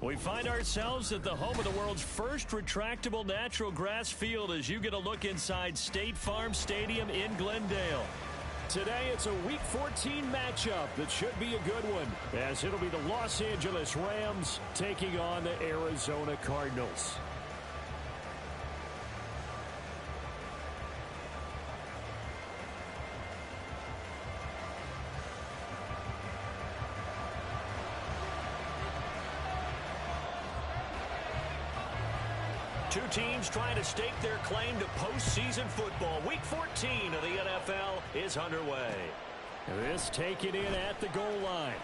We find ourselves at the home of the world's first retractable natural grass field as you get a look inside State Farm Stadium in Glendale. Today, it's a Week 14 matchup that should be a good one, as it'll be the Los Angeles Rams taking on the Arizona Cardinals. Two teams trying to stake their claim to postseason football. Week 14 of the NFL is underway. This taken in at the goal line.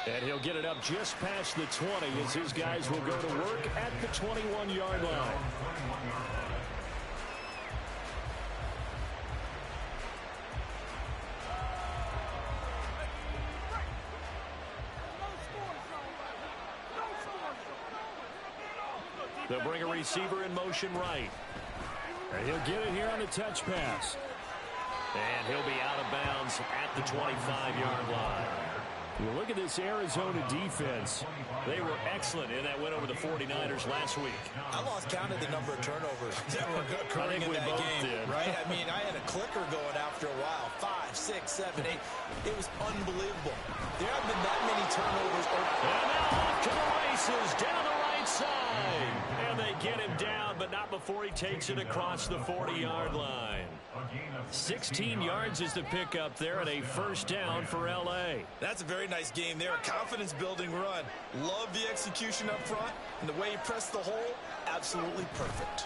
And he'll get it up just past the 20 as his guys will go to work at the 21-yard line. They'll bring a receiver in motion right. And he'll get it here on the touch pass. And he'll be out of bounds at the 25-yard line. Well, look at this Arizona defense. They were excellent in that win over the 49ers last week. I lost count of the number of turnovers that were occurring in that game. Did. Right? I mean, I had a clicker going after a while. 5, 6, 7, 8. It was unbelievable. There haven't been that many turnovers. And now off to the races, down the right side. And they get him down, but not before he takes it across the 40-yard line. 16 yards is the pickup there and a first down for L.A. That's a very nice game there. A confidence-building run. Love the execution up front, and the way he pressed the hole, absolutely perfect.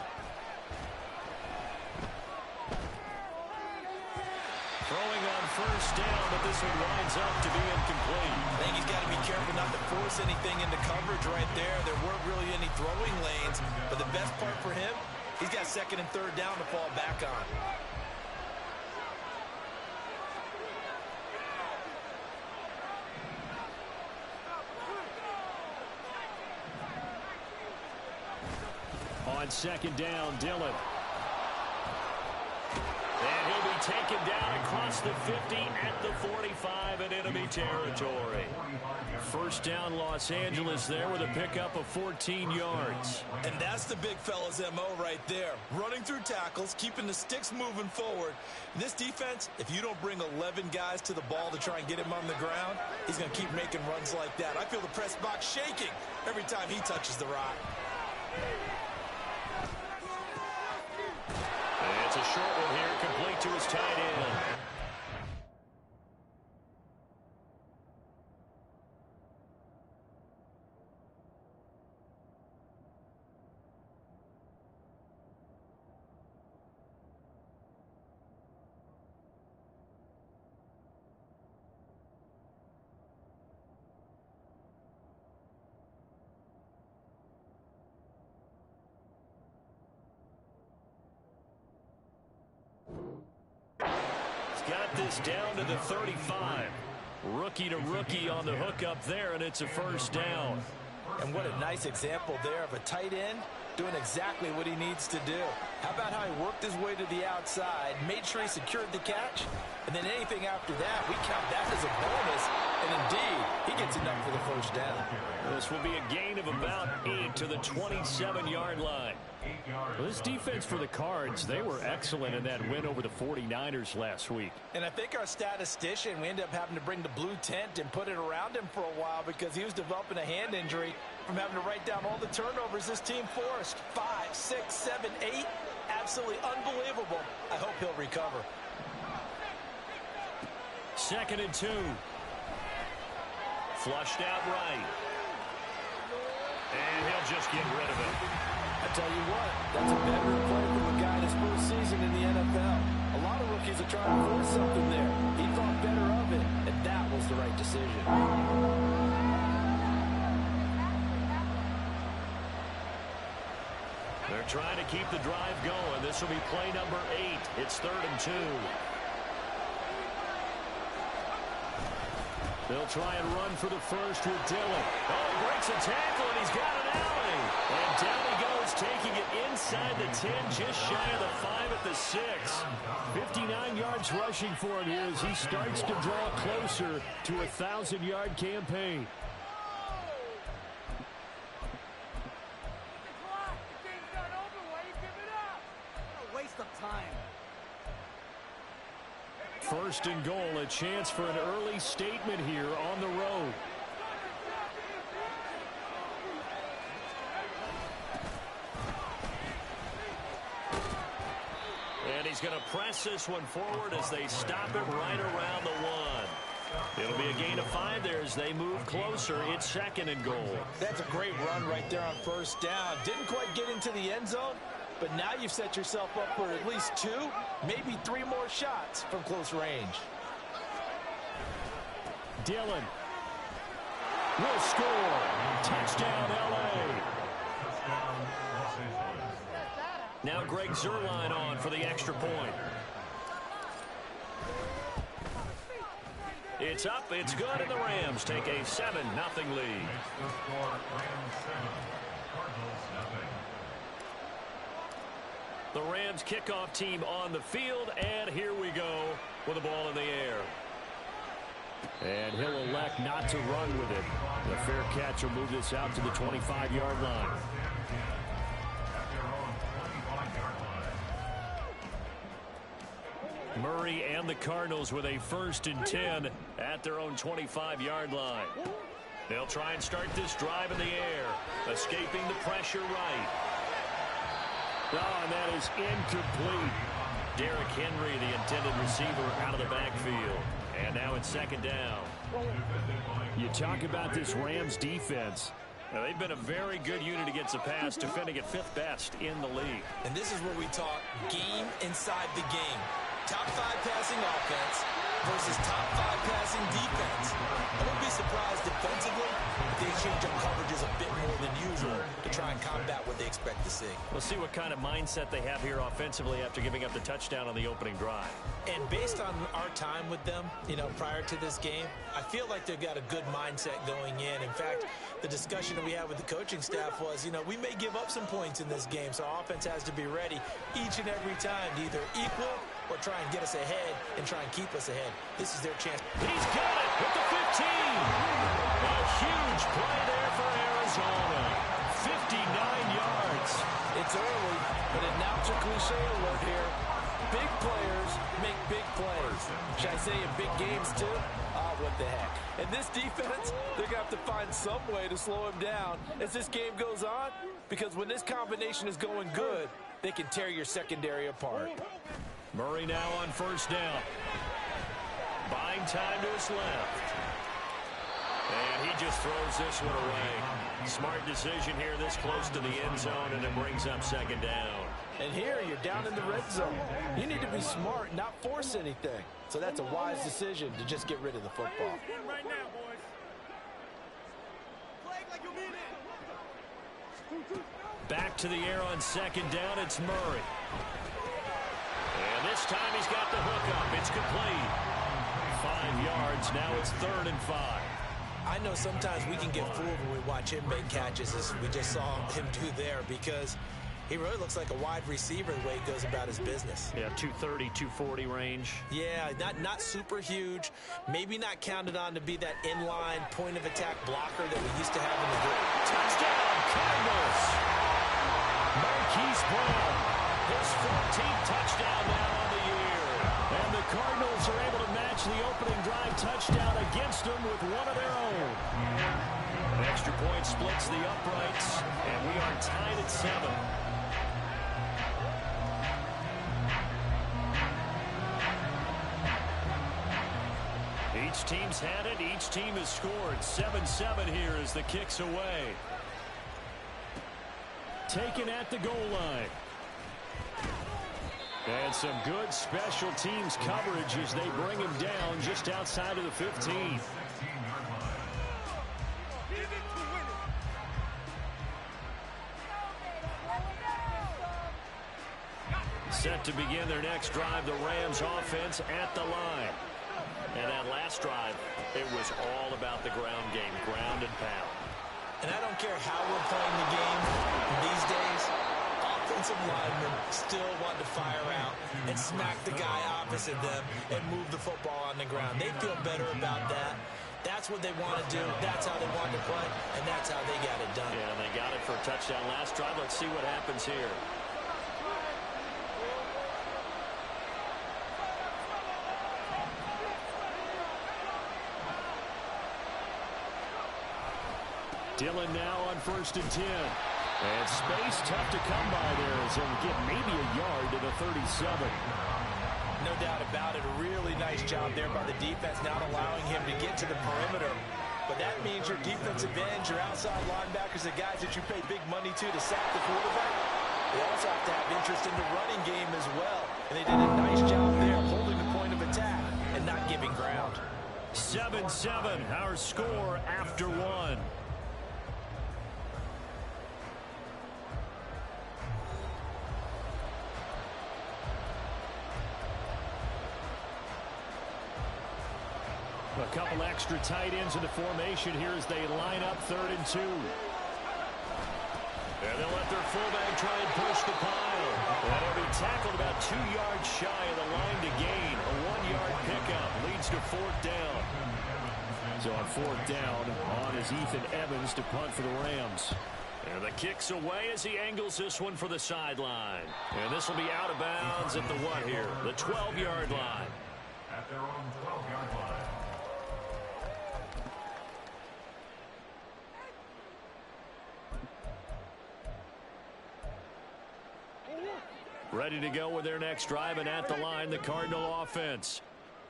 Throwing on first down, but this one winds up to be incomplete. I think he's got to be careful not to force anything into coverage right there. There weren't really any throwing lanes, but the best part for him, he's got second and third down to fall back on. On second down, Dillon. And he'll be taken down across the 50 at the 45 in enemy territory. First down, Los Angeles there with a pickup of 14 yards. And that's the big fella's MO right there. Running through tackles, keeping the sticks moving forward. This defense, if you don't bring 11 guys to the ball to try and get him on the ground, he's going to keep making runs like that. I feel the press box shaking every time he touches the rock. It's a short one here, complete to his tight end. Got this down to the 35. Rookie to rookie on the hook up there, and it's a first down. And what a nice example there of a tight end doing exactly what he needs to do. How about how he worked his way to the outside, made sure he secured the catch, and then anything after that, we count that as a bonus. And indeed, he gets enough for the first down. This will be a gain of about 8 to the 27-yard line. Well, this defense for the Cards, they were excellent in that win over the 49ers last week. And I think our statistician, we ended up having to bring the blue tent and put it around him for a while because he was developing a hand injury from having to write down all the turnovers this team forced. 5, 6, 7, 8. Absolutely unbelievable. I hope he'll recover. Second and 2. Flushed out right. And he'll just get rid of it. I tell you what, that's a veteran play from a guy in his first season in the NFL. A lot of rookies are trying to force something there. He thought better of it, and that was the right decision. They're trying to keep the drive going. This will be play number 8. It's 3rd and 2. They'll try and run for the first with Dillon. Oh, he breaks a tackle, and he's got an alley. And down he goes, taking it inside the 10, just shy of the 5 at the 6. 59 yards rushing for him here as he starts to draw closer to a 1,000-yard campaign. First and goal, a chance for an early statement here on the road. And he's going to press this one forward as they stop it right around the 1. It'll be a gain of 5 there as they move closer. It's second and goal. That's a great run right there on first down. Didn't quite get into the end zone, but now you've set yourself up for at least 2, maybe 3 more shots from close range. Dillon will score. Touchdown, L.A. Now Greg Zuerlein on for the extra point. It's up, it's good, and the Rams take a 7-0 lead. The Rams kickoff team on the field, and here we go with the ball in the air. And he'll elect not to run with it. The fair catch will move this out to the 25-yard line. Murray and the Cardinals with a 1st and 10 at their own 25-yard line. They'll try and start this drive in the air, escaping the pressure right. Oh, and that is incomplete. Derrick Henry, the intended receiver, out of the backfield. And now it's second down. You talk about this Rams defense. Now, they've been a very good unit against the pass, defending at 5th best in the league. And this is where we talk game inside the game. Top 5 passing offense versus top 5 passing defense. I wouldn't be surprised defensively if they change up coverages a bit more than usual to try and combat what they expect to see. We'll see what kind of mindset they have here offensively after giving up the touchdown on the opening drive. And based on our time with them, prior to this game, I feel like they've got a good mindset going in. In fact, the discussion that we had with the coaching staff was, we may give up some points in this game, so our offense has to be ready each and every time to either equal or try and get us ahead and try and keep us ahead. This is their chance. He's got it with the 15. A huge play there for Arizona. 59 yards. It's early, but announcer cliche alert here. Big players make big plays. Should I say in big games too? Oh, what the heck. And this defense, they're going to have to find some way to slow him down as this game goes on, because when this combination is going good, they can tear your secondary apart. Murray now on first down. Buying time to his left. And he just throws this one away. Smart decision here this close to the end zone, and it brings up second down. And here you're down in the red zone. You need to be smart, not force anything. So that's a wise decision to just get rid of the football. Right now, boys. Play like you mean it. Back to the air on second down, it's Murray. And this time he's got the hook up. It's complete. 5 yards. Now it's 3rd and 5. I know sometimes we can get fooled when we watch him make catches, as we just saw him do there, because he really looks like a wide receiver the way he goes about his business. Yeah, 230, 240 range. Yeah, not super huge. Maybe not counted on to be that inline point-of-attack blocker that we used to have in the group. Touchdown, Cardinals! Marquise Brown, his 14th touchdown now on the year. And the Cardinals are able to match the opening drive touchdown against them with one of their own. An extra point splits the uprights, and we are tied at 7. Each team's had it. Each team has scored. 7-7 here as the kick's away. Taken at the goal line. And some good special teams coverage as they bring him down just outside of the 15. Set to begin their next drive, the Rams offense at the line. And that last drive, it was all about the ground game, ground and pound. And I don't care how we're playing the game these days, offensive linemen still want to fire out and smack the guy opposite them and move the football on the ground. They feel better about that. That's what they want to do. That's how they want to play, and that's how they got it done. Yeah, they got it for a touchdown last drive. Let's see what happens here. Dillon now on 1st and 10. And space tough to come by there as he'll get maybe a yard to the 37. No doubt about it. A really nice job there by the defense, not allowing him to get to the perimeter. But that means your defensive ends, your outside linebackers, the guys that you pay big money to sack the quarterback, they also have to have interest in the running game as well. And they did a nice job there holding the point of attack and not giving ground. 7-7, our score after one. A couple extra tight ends in the formation here as they line up 3rd and 2. And they'll let their fullback try and push the pile. And he'll be tackled about 2 yards shy of the line to gain. A 1-yard pickup leads to 4th down. So on 4th down, on is Ethan Evans to punt for the Rams. And the kick's away as he angles this one for the sideline. And this will be out of bounds at the what here? The 12-yard line. At their own 12-yard line. Ready to go with their next drive, and at the line, the Cardinal offense.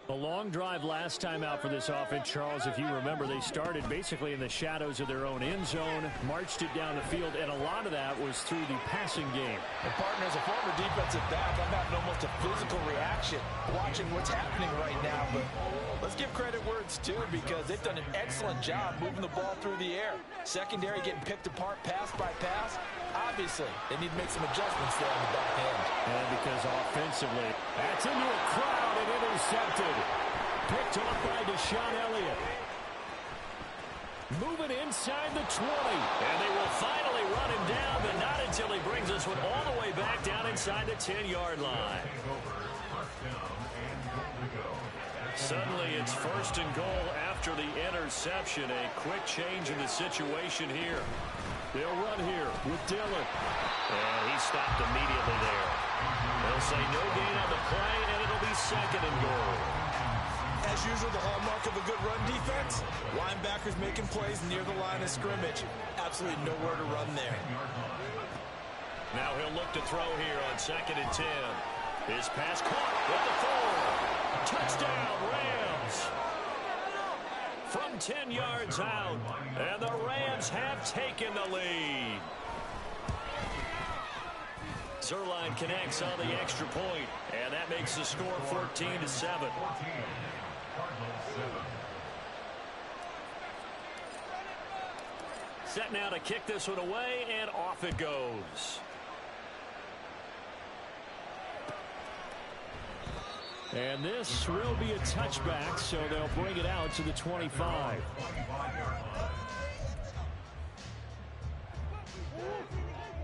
A long drive last time out for this offense, Charles. If you remember, they started basically in the shadows of their own end zone, marched it down the field, and a lot of that was through the passing game. And partner, as a former defensive back, I'm having almost a physical reaction watching what's happening right now. But let's give credit where it's due, because they've done an excellent job moving the ball through the air. Secondary getting picked apart pass by pass. Obviously, they need to make some adjustments there on the back end. And because offensively, that's into a crowd and intercepted. Picked off by Deshaun Elliott. Moving inside the 20. And they will finally run him down, but not until he brings this one all the way back down inside the 10-yard line. Suddenly it's 1st and goal after the interception. A quick change in the situation here. They'll run here with Dillon. And he stopped immediately there. They'll say no gain on the play, and it'll be 2nd and goal. As usual, the hallmark of a good run defense, linebackers making plays near the line of scrimmage. Absolutely nowhere to run there. Now he'll look to throw here on 2nd and 10. His pass caught at the 4. Touchdown, Rams. From 10 yards out, and the Rams have taken the lead. Zerline connects on the extra point, and that makes the score 14-7. Set now to kick this one away, and off it goes. And this will be a touchback, so they'll bring it out to the 25.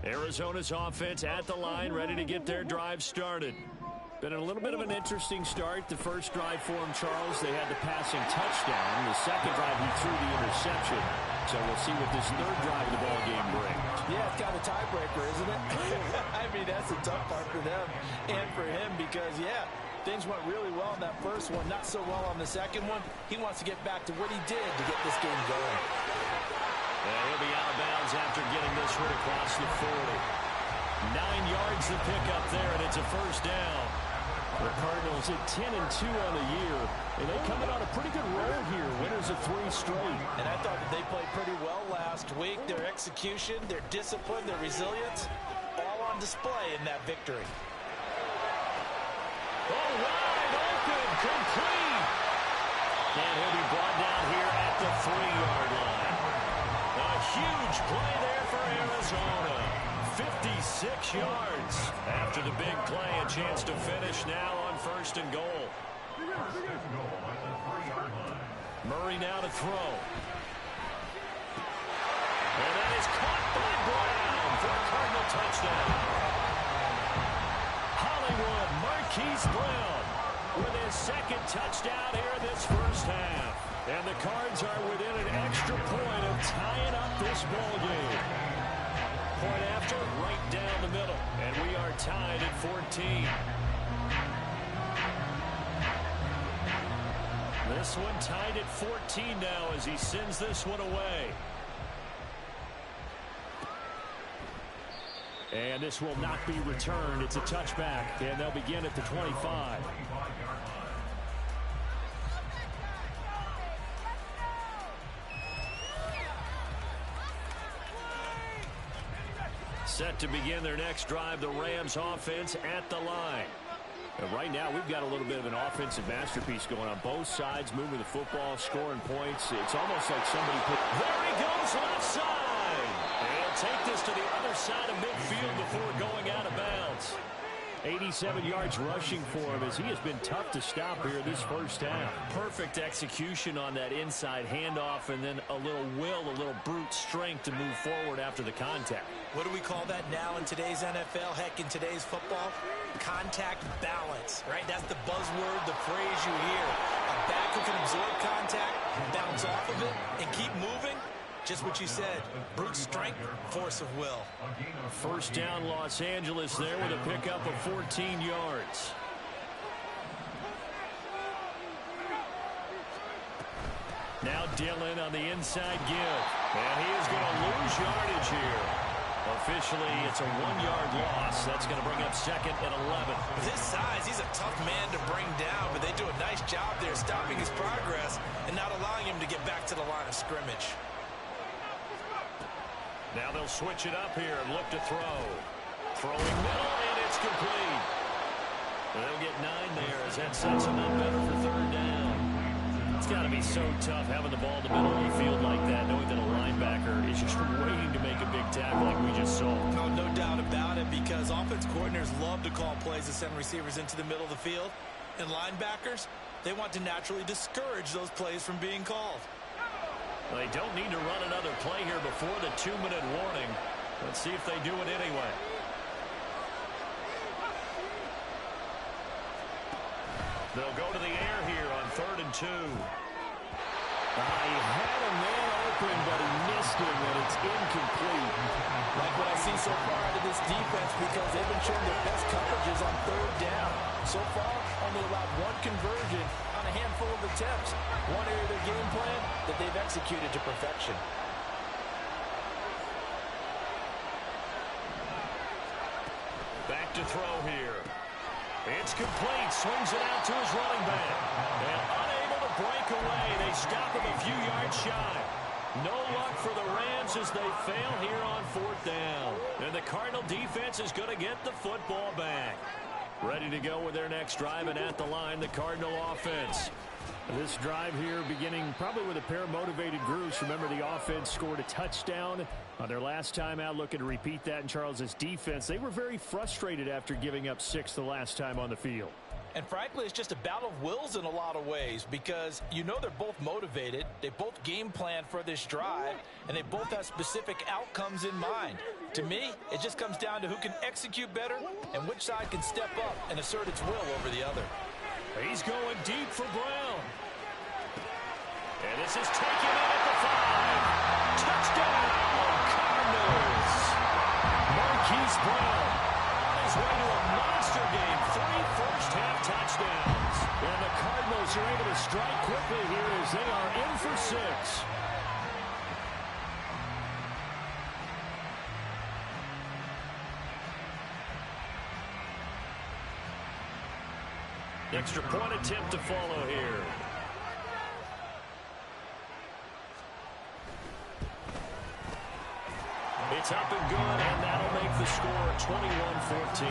Arizona's offense at the line, ready to get their drive started. Been a little bit of an interesting start. The first drive for him, Charles, they had the passing touchdown. The second drive, he threw the interception. So we'll see what this third drive of the ball game brings. Yeah, it's kind of a tiebreaker, isn't it? I mean, that's the tough part for them and for him because, yeah, things went really well in that first one, not so well on the second one. He wants to get back to what he did to get this game going. And he'll be out of bounds after getting this one across the 40. 9 yards to pick up there, and it's a 1st down. The Cardinals at 10-2 on the year, and they come in on a pretty good roll here, winners of 3 straight. And I thought that they played pretty well last week. Their execution, their discipline, their resilience, all on display in that victory. Oh, wide open, complete. And he'll be brought down here at the 3-yard line. A huge play there for Arizona. 56 yards. After the big play, a chance to finish now on 1st and goal. Murray now to throw. And that is caught by Brown for a Cardinal touchdown. Hollywood Marquise Brown with his 2nd touchdown here in this first half. And the Cards are within an extra point of tying up this ball game. Point after, right down the middle. And we are tied at 14. This one tied at 14 now as he sends this one away. And this will not be returned. It's a touchback, and they'll begin at the 25. Set to begin their next drive, the Rams offense at the line. And right now, we've got a little bit of an offensive masterpiece going on. Both sides moving the football, scoring points. It's almost like somebody put... There he goes, left side! And he'll take this to the other side of midfield before going out of bounds. 87 yards rushing for him as he has been tough to stop here this first half. Perfect execution on that inside handoff, and then a little will, a little brute strength to move forward after the contact. What do we call that now in today's NFL? Heck, in today's football? Contact balance, right? That's the buzzword, the phrase you hear. A back who can absorb contact, bounce off of it, and keep moving. Just what you said, brute strength, force of will. First down, Los Angeles there with a pickup of 14 yards. Now Dillon on the inside give. And he is going to lose yardage here. Officially, it's a 1-yard loss. That's going to bring up second and 11. With his size, he's a tough man to bring down, but they do a nice job there stopping his progress and not allowing him to get back to the line of scrimmage. Now they'll switch it up here and look to throw. Throwing middle, and it's complete. They'll get 9 there as that sets them up better for third down. It's got to be so tough having the ball in the middle of the field like that, knowing that a linebacker is just waiting to make a big tackle like we just saw. No doubt about it, because offense coordinators love to call plays to send receivers into the middle of the field. And linebackers, they want to naturally discourage those plays from being called. They don't need to run another play here before the 2-minute warning. Let's see if they do it anyway. They'll go to the air here on 3rd and 2. He had a man open, but he missed him, and it's incomplete. Like what I see so far out of this defense, because they've been showing their best coverages on 3rd down. So far, only allowed 1 conversion on a handful of attempts. One area of their game plan that they've executed to perfection. Back to throw here. It's complete. Swings it out to his running back. And unable to break away. They stop him a few yards shy. No luck for the Rams as they fail here on 4th down. And the Cardinal defense is going to get the football back. Ready to go with their next drive, and at the line, the Cardinal offense. This drive here beginning probably with a pair of motivated groups. Remember, the offense scored a touchdown on their last time out, looking to repeat that in Charles's defense. They were very frustrated after giving up 6 the last time on the field. And frankly, it's just a battle of wills in a lot of ways, because you know they're both motivated, they both game plan for this drive, and they both have specific outcomes in mind. To me, it just comes down to who can execute better and which side can step up and assert its will over the other. He's going deep for Brown. And this is taken in at the 5. Touchdown, Cardinals. Marquise Brown on his way to a monster game. 3 first-half touchdowns. And the Cardinals are able to strike quickly here as they are in for 6. Extra point attempt to follow here. It's up and good, and that'll make the score 21-14.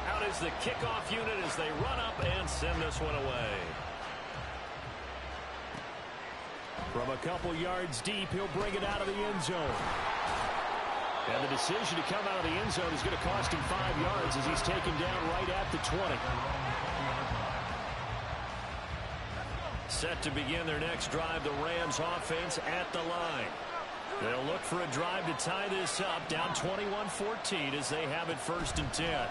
Out is the kickoff unit as they run up and send this one away. From a couple yards deep, he'll bring it out of the end zone. And the decision to come out of the end zone is going to cost him 5 yards as he's taken down right at the 20. Set to begin their next drive, the Rams offense at the line. They'll look for a drive to tie this up, down 21-14 as they have it 1st and 10.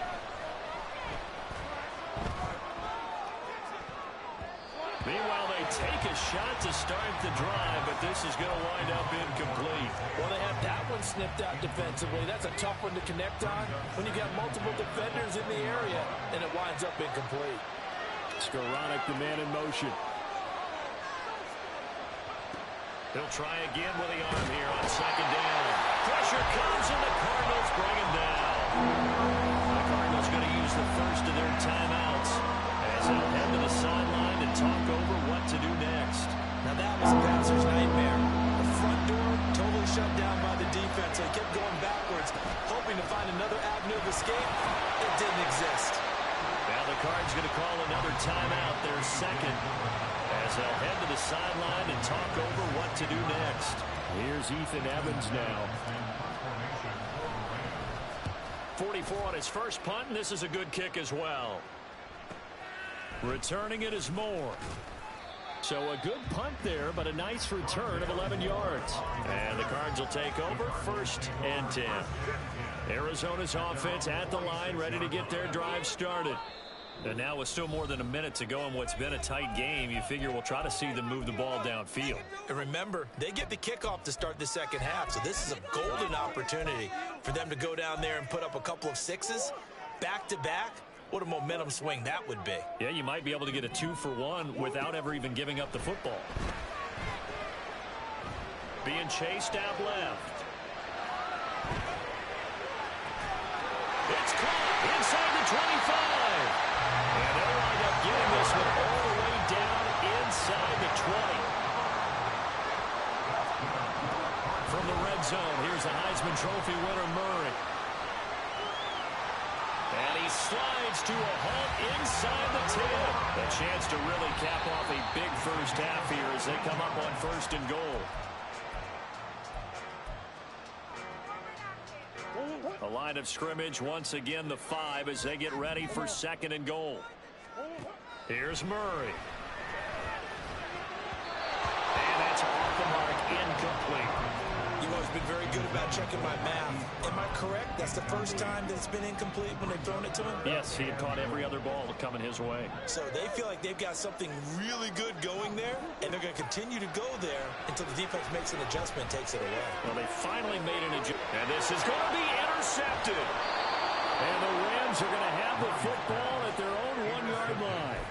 Meanwhile, they take a shot to start the drive, but this is going to wind up incomplete. Well, they have that one snipped out defensively. That's a tough one to connect on when you got multiple defenders in the area, and it winds up incomplete. Skoranek, the man in motion. He'll try again with the arm here on second down. Pressure comes, and the Cardinals bring him down. The Cardinals going to use the first of their timeouts as they'll head to the sideline to talk over what to do next. Now that was a passer's nightmare. The front door totally shut down by the defense. They kept going backwards, hoping to find another avenue of escape. It didn't exist. Now the Cards going to call another timeout, their second, as they'll head to the sideline and talk over what to do next. Here's Ethan Evans now. 44 on his first punt, and this is a good kick as well. Returning it is Moore. So a good punt there, but a nice return of 11 yards. And the Cards will take over, 1st and 10. Arizona's offense at the line, ready to get their drive started. And now with still more than a minute to go in what's been a tight game, you figure we'll try to see them move the ball downfield. And remember, they get the kickoff to start the second half, so this is a golden opportunity for them to go down there and put up a couple of sixes back-to-back. What a momentum swing that would be. Yeah, you might be able to get a 2-for-1 without ever even giving up the football. Being chased out left. It's caught inside the 25. And they'll wind up getting this one all the way down inside the 20. From the red zone, here's the Heisman Trophy winner, Murray. And he slides to a halt inside the 10. A chance to really cap off a big first half here as they come up on 1st and goal. A line of scrimmage, once again the 5 as they get ready for 2nd and goal. Here's Murray. And that's off the mark, incomplete. You've always been very good about checking my math. Am I correct? That's the first time that it's been incomplete when they've thrown it to him? Yes, he had caught every other ball coming his way. So they feel like they've got something really good going there, and they're going to continue to go there until the defense makes an adjustment and takes it away. Well, they finally made an adjustment. And this is going to be intercepted. And the Rams are going to have the football at their own 1-yard line.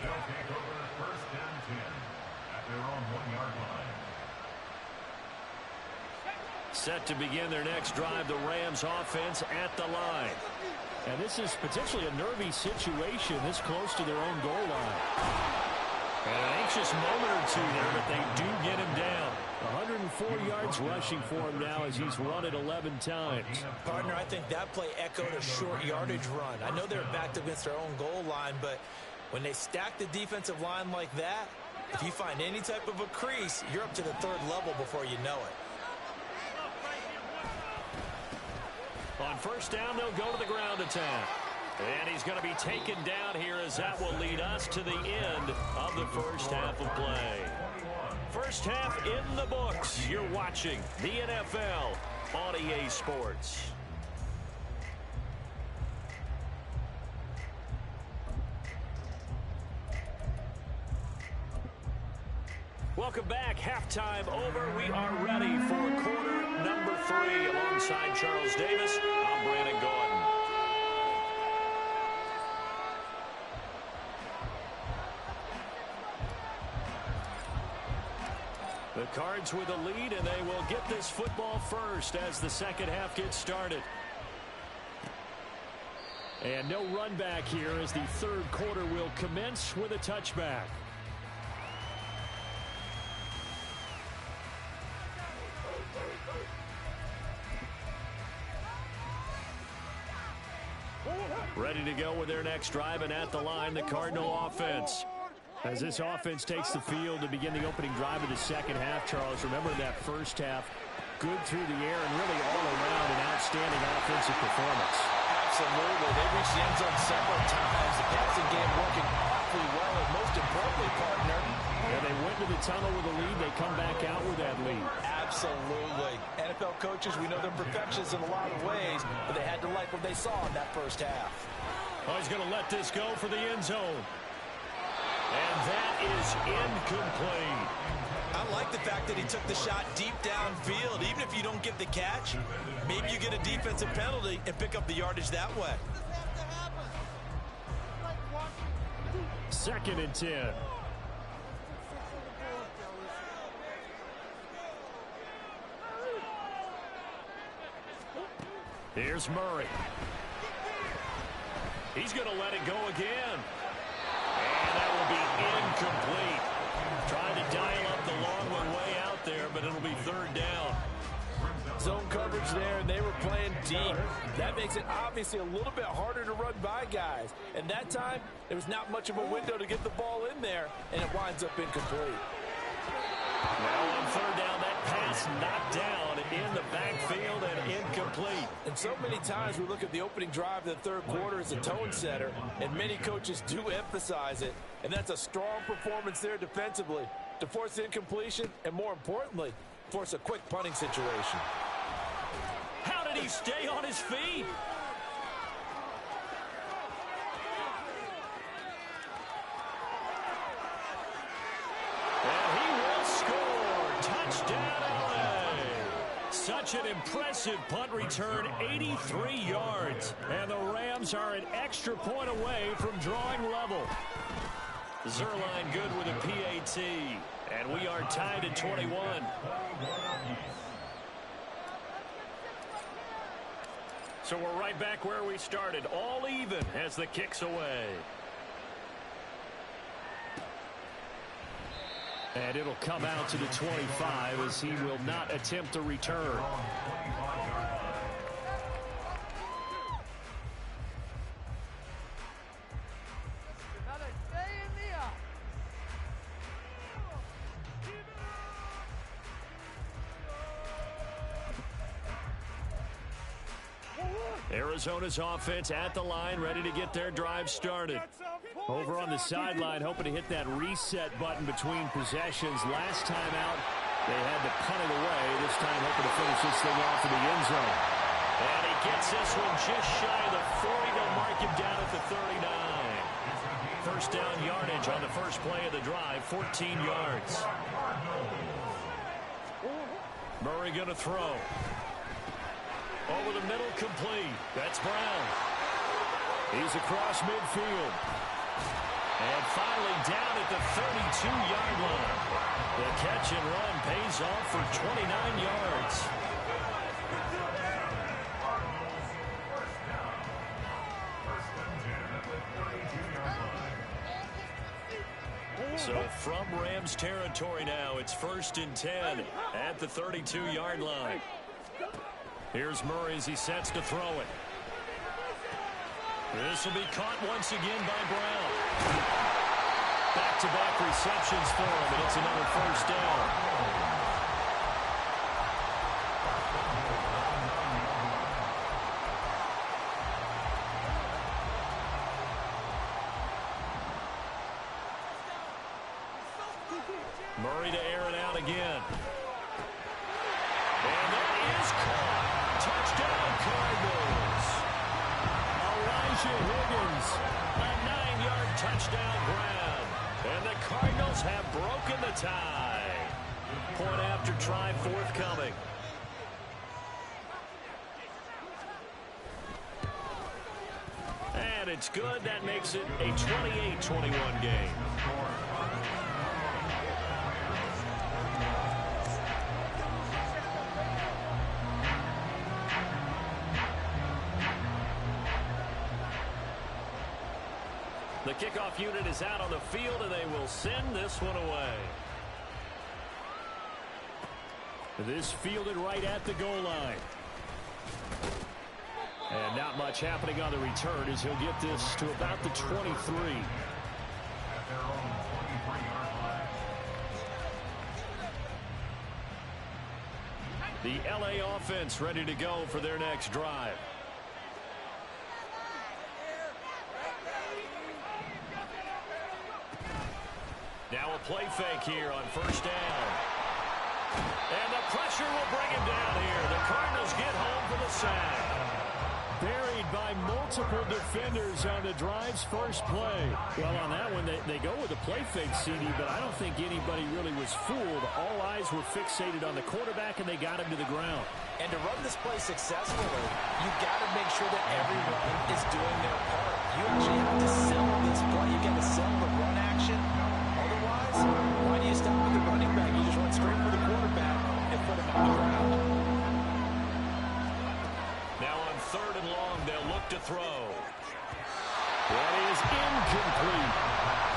They'll take over 1st and 10 at their own 1-yard line. Set to begin their next drive, the Rams offense at the line. And this is potentially a nervy situation this close to their own goal line. And an anxious moment or two there, but they do get him down. 104 yards rushing for him now as he's run it 11 times. Partner, I think that play echoed a short yardage run. I know they're backed against their own goal line, but when they stack the defensive line like that, if you find any type of a crease, you're up to the 3rd level before you know it. On 1st down, they'll go to the ground attack. And he's going to be taken down here as that will lead us to the end of the first half of play. First half in the books. You're watching the NFL on EA Sports. Welcome back. Halftime over. We are ready for quarter number 3. Alongside Charles Davis, I'm Brandon Gordon. The Cards with a lead, and they will get this football first as the second half gets started. And no run back here as the 3rd quarter will commence with a touchback. Ready to go with their next drive, and at the line, the Cardinal offense. As this offense takes the field to begin the opening drive of the second half, Charles, remember that first half, good through the air and really all around an outstanding offensive performance. Absolutely. They reached the end zone several times. The passing game working awfully well, and most importantly, partner, yeah, they went to the tunnel with a lead. They come back out with that lead. Absolutely. NFL coaches, we know they're perfectionists in a lot of ways, but they had to like what they saw in that first half. Oh, he's going to let this go for the end zone. And that is incomplete. I like the fact that he took the shot deep downfield. Even if you don't get the catch, maybe you get a defensive penalty and pick up the yardage that way. 2nd and 10. Here's Murray. He's going to let it go again. And that will be incomplete. Trying to dial up the long one way out there, but it'll be 3rd down. Zone coverage there, and they were playing deep. That makes it obviously a little bit harder to run by guys. And that time, there was not much of a window to get the ball in there, and it winds up incomplete. Now on 3rd down, that pass knocked down in the backfield and incomplete. And so many times we look at the opening drive of the 3rd quarter as a tone setter, and many coaches do emphasize it. And that's a strong performance there defensively to force incompletion and, more importantly, force a quick punting situation. How did he stay on his feet? And he will score. Touchdown, LA. Such an impressive punt return, 83 yards. And the Rams are an extra point away from drawing level. Zerline good with a PAT. And we are tied at 21. So we're right back where we started, all even as the kick's away. And it'll come out to the 25 as he will not attempt to return. Arizona's offense at the line, ready to get their drive started. Over on the sideline, hoping to hit that reset button between possessions. Last time out, they had to punt it away. This time, hoping to finish this thing off in the end zone. And he gets this one just shy of the 40. They'll mark him down at the 39. First down yardage on the first play of the drive, 14 yards. Murray going to throw. Over the middle, complete. That's Brown. He's across midfield. And finally down at the 32-yard line. The catch and run pays off for 29 yards. So from Rams territory now, it's 1st and 10 at the 32-yard line. Here's Murray as he sets to throw it. This will be caught once again by Brown. Back-to-back receptions for him, and it's another first down. Murray to air it out again. And that is caught. Touchdown, Cardinals. Elijah Higgins, a 9-yard touchdown grab. And the Cardinals have broken the tie. Point after try forthcoming. And it's good. That makes it a 28-21 game. The kickoff unit is out on the field, and they will send this one away. This fielded right at the goal line. And not much happening on the return as he'll get this to about the 23. The LA offense ready to go for their next drive. Now a play fake here on first down. And the pressure will bring him down here. The Cardinals get home for the sack. Buried by multiple defenders on the drive's first play. Well, on that one, they go with a play fake, CD, but I don't think anybody really was fooled. All eyes were fixated on the quarterback, and they got him to the ground. And to run this play successfully, you've got to make sure that everyone is doing their part. You You actually have to sell this play. You got to sell the run action. Otherwise, why do you stop with the running back? You just run straight for the quarterback and put him on the ground. Now on 3rd and long, they'll look to throw. That is incomplete.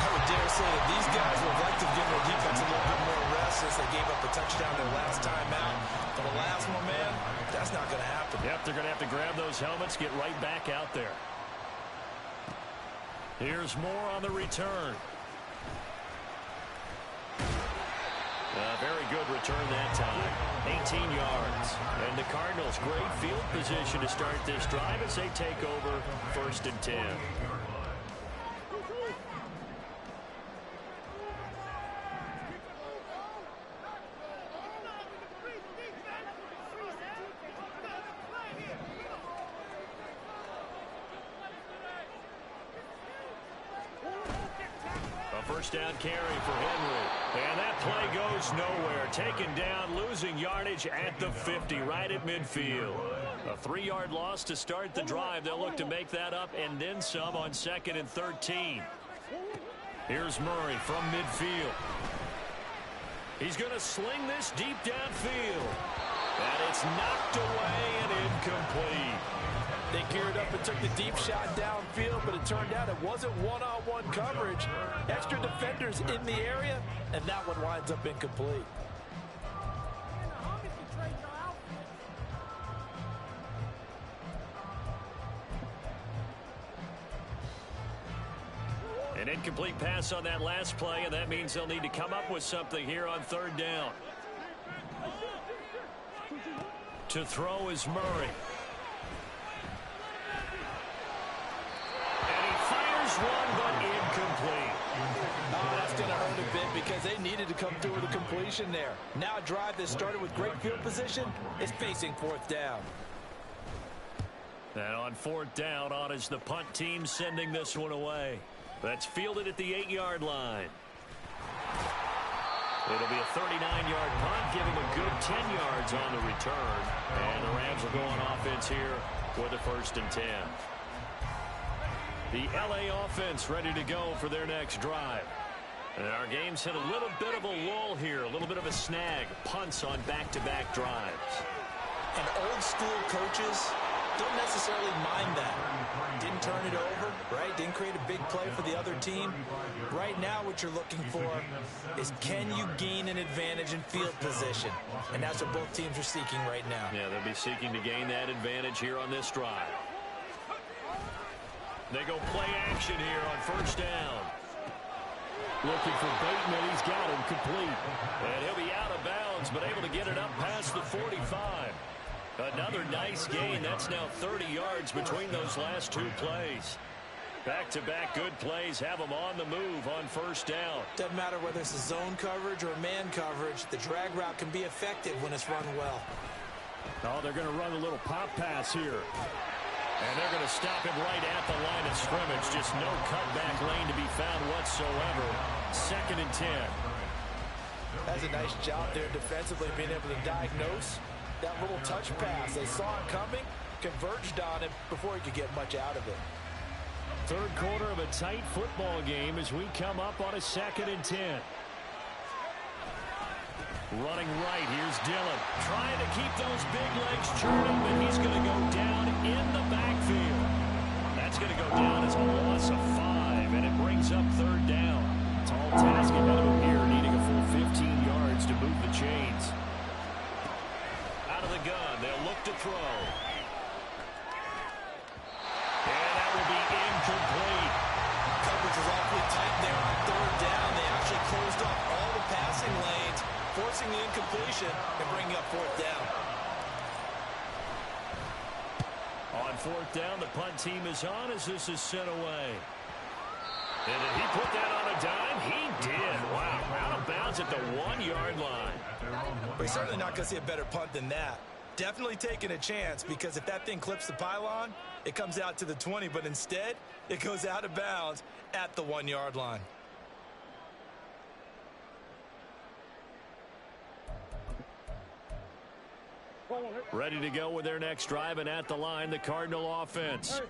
I would dare say that these guys would like to give their defense a little bit more rest since they gave up a touchdown their last time out. For the last one, man, that's not going to happen. Yep, they're going to have to grab those helmets, get right back out there. Here's more on the return. A very good return that time. 18 yards. And the Cardinals, great field position to start this drive as they take over 1st and 10. First down carry for Henry. And that play goes nowhere. Taken down, losing yardage at the 50, right at midfield. A 3-yard loss to start the drive. They'll look to make that up and then some on 2nd and 13. Here's Murray from midfield. He's going to sling this deep downfield. And it's knocked away and incomplete. They geared up and took the deep shot downfield, but it turned out it wasn't one-on-one coverage. Extra defenders in the area, and that one winds up incomplete. An incomplete pass on that last play, and that means they'll need to come up with something here on 3rd down. To throw is Murray. One, but incomplete. Oh, that's going to hurt a bit because they needed to come through with a completion there. Now a drive that started with great field position is facing 4th down. And on 4th down, on is the punt team sending this one away. That's fielded at the 8-yard line. It'll be a 39-yard punt, giving a good 10 yards on the return. And the Rams will go on offense here with a 1st and 10. The LA offense ready to go for their next drive. And our game's hit a little bit of a lull here, a little bit of a snag. Punts on back-to-back drives. And old school coaches don't necessarily mind that. Didn't turn it over, right? Didn't create a big play for the other team. Right now what you're looking for is can you gain an advantage in field position? And that's what both teams are seeking right now. Yeah, they'll be seeking to gain that advantage here on this drive. They go play action here on 1st down. Looking for Bateman. He's got him complete. And he'll be out of bounds, but able to get it up past the 45. Another nice gain. That's now 30 yards between those last 2 plays. Back-to-back good plays have them on the move on 1st down. Doesn't matter whether it's a zone coverage or man coverage. The drag route can be effective when it's run well. Oh, they're going to run a little pop pass here. And they're going to stop him right at the line of scrimmage. Just no cutback lane to be found whatsoever. 2nd and 10. That's a nice job there defensively, being able to diagnose that little touch pass. They saw it coming, converged on it before he could get much out of it. 3rd quarter of a tight football game as we come up on a 2nd and 10. Running right, here's Dillon. Trying to keep those big legs churning, but he's going to go down in the backfield. That's going to go down as a loss of 5, and it brings up 3rd down. Tall task ahead of him here, needing a full 15 yards to move the chains. Out of the gun, they'll look to throw. And that will be incomplete. Coverage was awfully tight there on 3rd down. They actually closed off all the passing lanes, forcing the incompletion and bringing up 4th down. On 4th down, the punt team is on as this is sent away. And did he put that on a dime? He did. Wow, out of bounds at the 1-yard line. We're certainly not going to see a better punt than that. Definitely taking a chance, because if that thing clips the pylon, it comes out to the 20, but instead, it goes out of bounds at the 1-yard line. Ready to go with their next drive, and at the line, the Cardinal offense.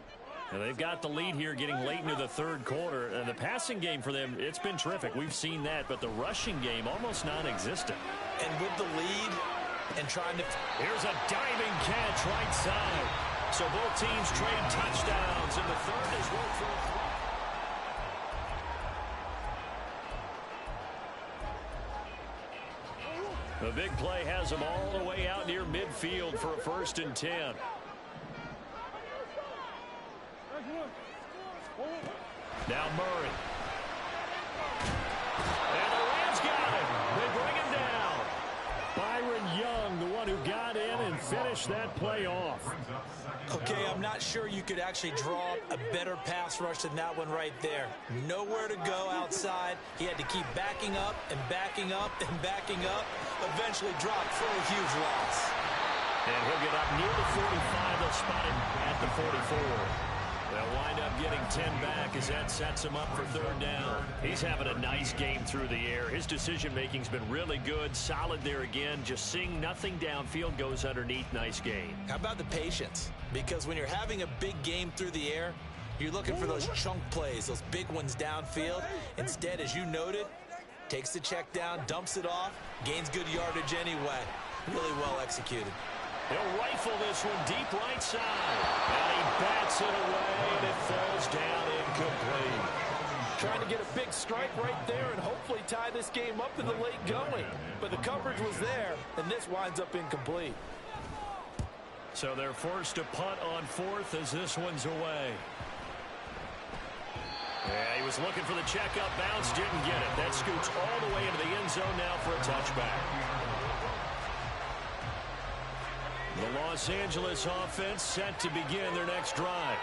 And they've got the lead here getting late into the third quarter. And the passing game for them, it's been terrific. We've seen that. But the rushing game, almost non-existent. And with the lead and trying to... Here's a diving catch right side. So both teams trade touchdowns. And the third is worked for a throw. The big play has them all the way out near midfield for a 1st and 10. Now Murray. And the Rams got him. They bring him down. Byron Young, the one who got in and finished that play off. Okay, I'm not sure you could actually draw a better pass rush than that one right there. Nowhere to go outside. He had to keep backing up and backing up and backing up. Eventually dropped for a huge loss. And he'll get up near the 45. They'll spot him at the 44. They'll wind up getting 10 back as that sets him up for 3rd down. He's having a nice game through the air. His decision-making's been really good. Solid there again. Just seeing nothing downfield, goes underneath. Nice game. How about the patience? Because when you're having a big game through the air, you're looking for those chunk plays, those big ones downfield. Instead, as you noted, takes the check down, dumps it off, gains good yardage anyway. Really well executed. He'll rifle this one deep right side. And he bats it away, and it falls down incomplete. Trying to get a big strike right there and hopefully tie this game up in the late going. But the coverage was there, and this winds up incomplete. So they're forced to punt on 4th as this one's away. Yeah, he was looking for the check-up bounce, didn't get it. That scoots all the way into the end zone now for a touchback. The Los Angeles offense set to begin their next drive.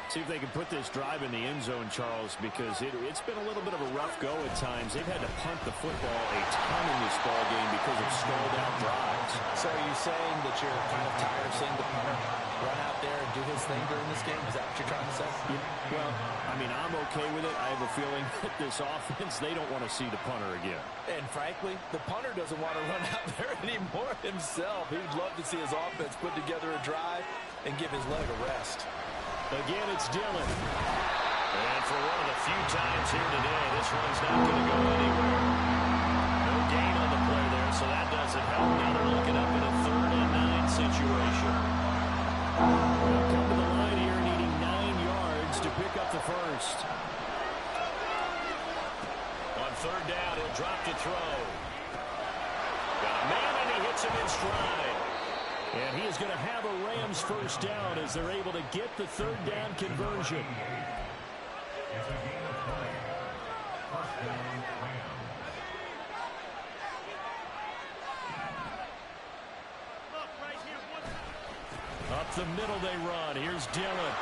See if they can put this drive in the end zone, Charles, because it's been a little bit of a rough go at times. They've had to punt the football a ton in this ball game because of stalled out drives. So are you saying that you're kind of tired of seeing the punter run out there and do his thing during this game? Is that what you're trying to say? Yeah, well, I mean, I'm okay with it. I have a feeling that this offense, they don't want to see the punter again. And frankly, the punter doesn't want to run out there anymore himself. He would love to see his offense put together a drive and give his leg a rest. Again, it's Dillon. And for one of the few times here today, this one's not going to go anywhere. No gain on the play there, so that doesn't help. Now they're looking up in a 3rd and 9 situation. They'll come to the line here needing 9 yards to pick up the first. On 3rd down, he'll drop to throw. Got a man, and he hits him in stride. And he is going to have a Rams first down as they're able to get the 3rd down conversion. It's a game of play. 1st down, Rams. Up the middle they run. Here's Dillon.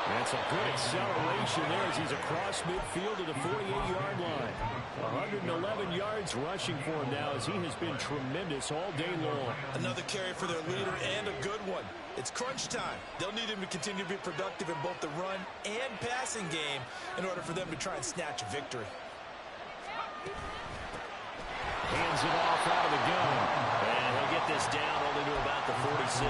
That's a good acceleration there as he's across midfield to the 48-yard line. 111 yards rushing for him now as he has been tremendous all day long. Another carry for their leader and a good one. It's crunch time. They'll need him to continue to be productive in both the run and passing game in order for them to try and snatch a victory. Hands it off out of the gun. And he'll get this down only to about the 46.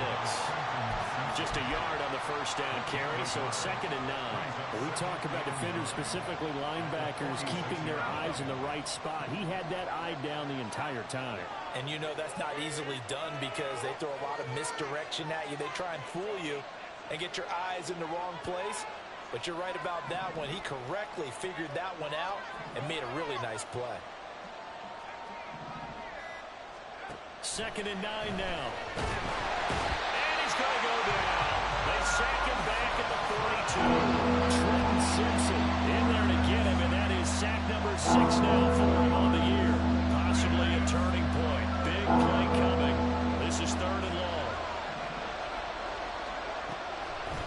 Just a yard on the first down carry, so it's 2nd and 9. We talk about defenders, specifically linebackers, keeping their eyes in the right spot. He had that eye down the entire time. And you know that's not easily done because they throw a lot of misdirection at you. They try and fool you and get your eyes in the wrong place. But you're right about that one. He correctly figured that one out and made a really nice play. 2nd and 9 now. And he's going to go down. They sack him back at the 42. Trenton Simpson in there to get him, and that is sack number 6 now for him on the year. Possibly a turning point. Big play coming. This is 3rd and long.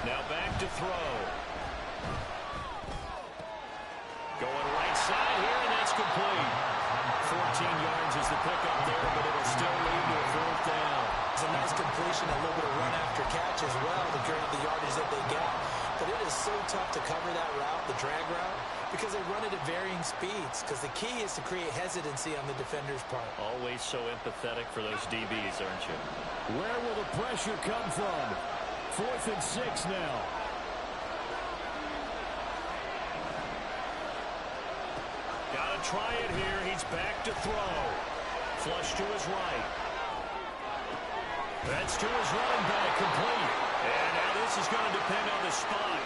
Now back to throw. Going right side here, and that's complete. 14 yards is the pickup there, but it'll still lead to a 4th down. It's a nice completion, a little bit of run after catch as well to carry the yardage that they got. But it is so tough to cover that route, the drag route, because they run it at varying speeds. Because the key is to create hesitancy on the defender's part. Always so empathetic for those DBs, aren't you? Where will the pressure come from? 4th and 6 now. to try it here. He's back to throw. Flush to his right. That's to his running back, complete. And now this is going to depend on the spot.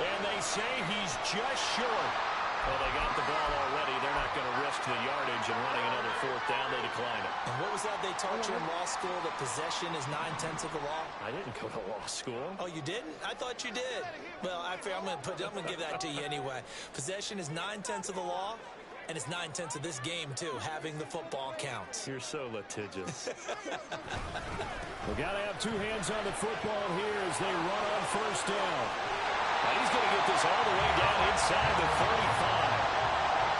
And they say he's just short. Well, they got the ball already. They're not going to risk the yardage and running another fourth down. They decline it. And what was that they taught you in law school, that possession is 9/10 of the law? I didn't go to law school. Oh, you didn't? I thought you did. Well, I'm going to give that to you anyway. Possession is 9/10 of the law, and it's 9/10 of this game, too. Having the football counts. You're so litigious. We got to have two hands on the football here as they run on first down. Now he's going to get this all the way down inside the 35.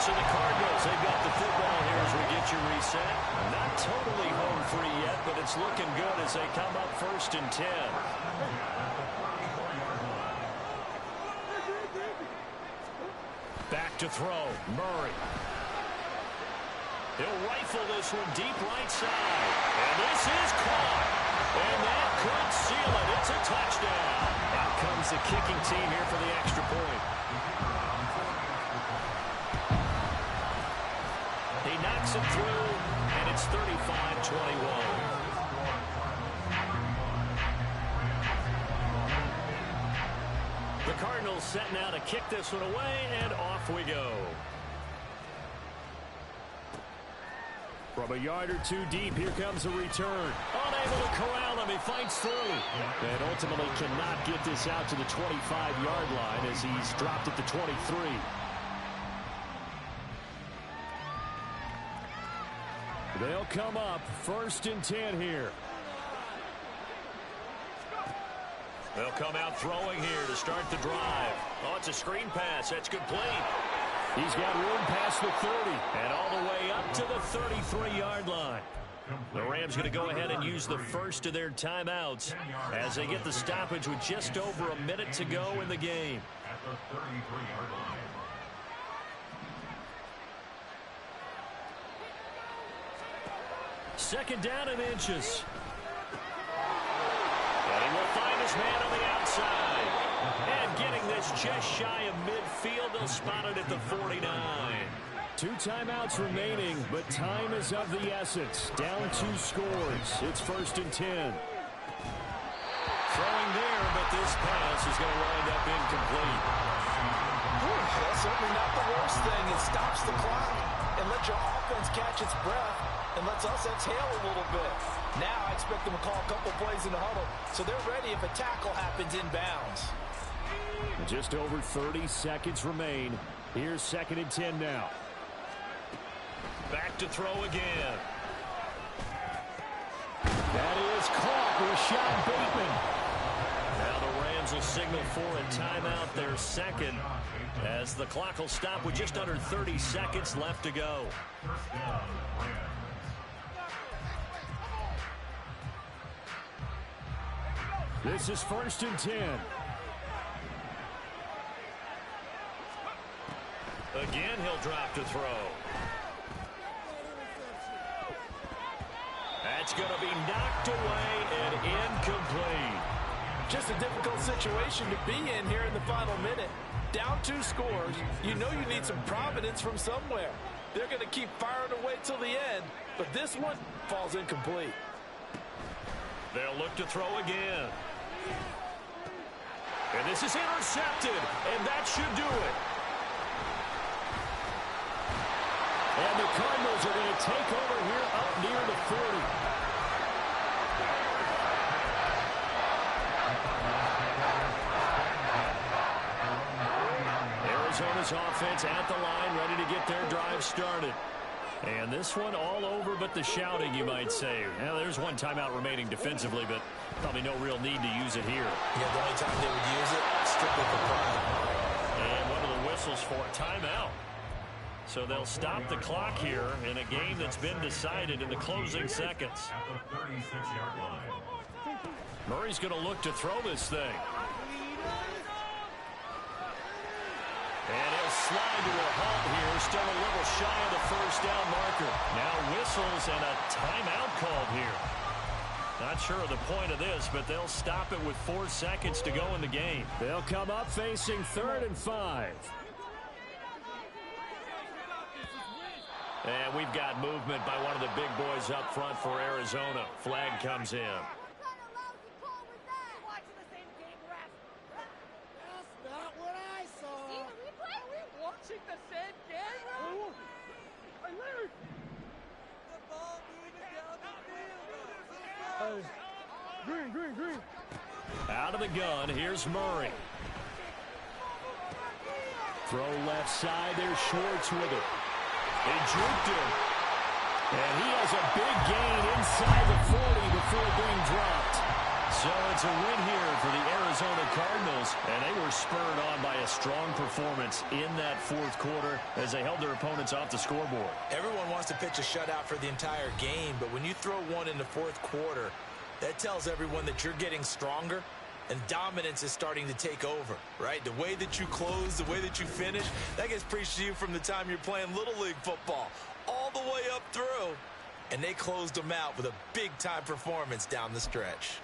So the Cardinals, they've got the football here as we get you reset. Not totally home free yet, but it's looking good as they come up 1st and 10. Back to throw, Murray. He'll rifle this one deep right side. And this is caught. And that could seal it. It's a touchdown. Out comes the kicking team here for the extra point. He knocks it through, and it's 35-21. The Cardinals set now to kick this one away, and off we go. From a yard or two deep, here comes a return. Unable to corral him, he fights through. And ultimately cannot get this out to the 25-yard line as he's dropped at the 23. They'll come up 1st and 10 here. They'll come out throwing here to start the drive. Oh, it's a screen pass. That's complete. He's got room past the 30 and all the way up to the 33-yard line. The Rams going to go ahead and use the first of their timeouts as they get the stoppage with just over a minute to go in the game. At the 33-yard line. Second down and inches. And he will find his man on the outside. And getting this just shy of midfield, they'll spot it at the 49. 2 timeouts remaining, but time is of the essence. Down 2 scores. It's 1st and 10. Throwing there, but this pass is going to wind up incomplete. That's certainly not the worst thing. It stops the clock and lets your offense catch its breath and lets us exhale a little bit. Now I expect them to call a couple plays in the huddle, so they're ready if a tackle happens inbounds. Just over 30 seconds remain. Here's 2nd and 10 now. Back to throw again. That is caught with Sean Bateman. Now the Rams will signal for a timeout, their second, as the clock will stop with just under 30 seconds left to go. This is 1st and 10. Again, he'll drop to throw. That's going to be knocked away and incomplete. Just a difficult situation to be in here in the final minute. Down 2 scores. You know you need some providence from somewhere. They're going to keep firing away till the end, but this one falls incomplete. They'll look to throw again. And this is intercepted, and that should do it. And the Cardinals are going to take over here up near the 40. Arizona's offense at the line, ready to get their drive started. And this one all over but the shouting, you might say. Now, there's 1 timeout remaining defensively, but probably no real need to use it here. Yeah, the only time they would use it, strictly for pride. And one of the whistles for a timeout. So they'll stop the clock here in a game that's been decided in the closing seconds. At the 36-yard line. Murray's going to look to throw this thing. And he'll slide to a halt here, still a little shy of the first down marker. Now whistles and a timeout called here. Not sure of the point of this, but they'll stop it with 4 seconds to go in the game. They'll come up facing 3rd and 5. And we've got movement by one of the big boys up front for Arizona. Flag comes in. What kind of lousy call was that? Watching the same game, ref. That's not what I saw. See the replay? Are we watching the same game, ref? Hey, Larry. The ball moving down the field. Green. Out of the gun, here's Murray. Throw left side, there's Schwartz with it. He juked him. And he has a big gain inside the 40 before being dropped. So it's a win here for the Arizona Cardinals. And they were spurred on by a strong performance in that fourth quarter as they held their opponents off the scoreboard. Everyone wants to pitch a shutout for the entire game, but when you throw one in the fourth quarter, that tells everyone that you're getting stronger and dominance is starting to take over, right? The way that you close, the way that you finish, that gets preached to you from the time you're playing Little League football all the way up through. And they closed them out with a big-time performance down the stretch.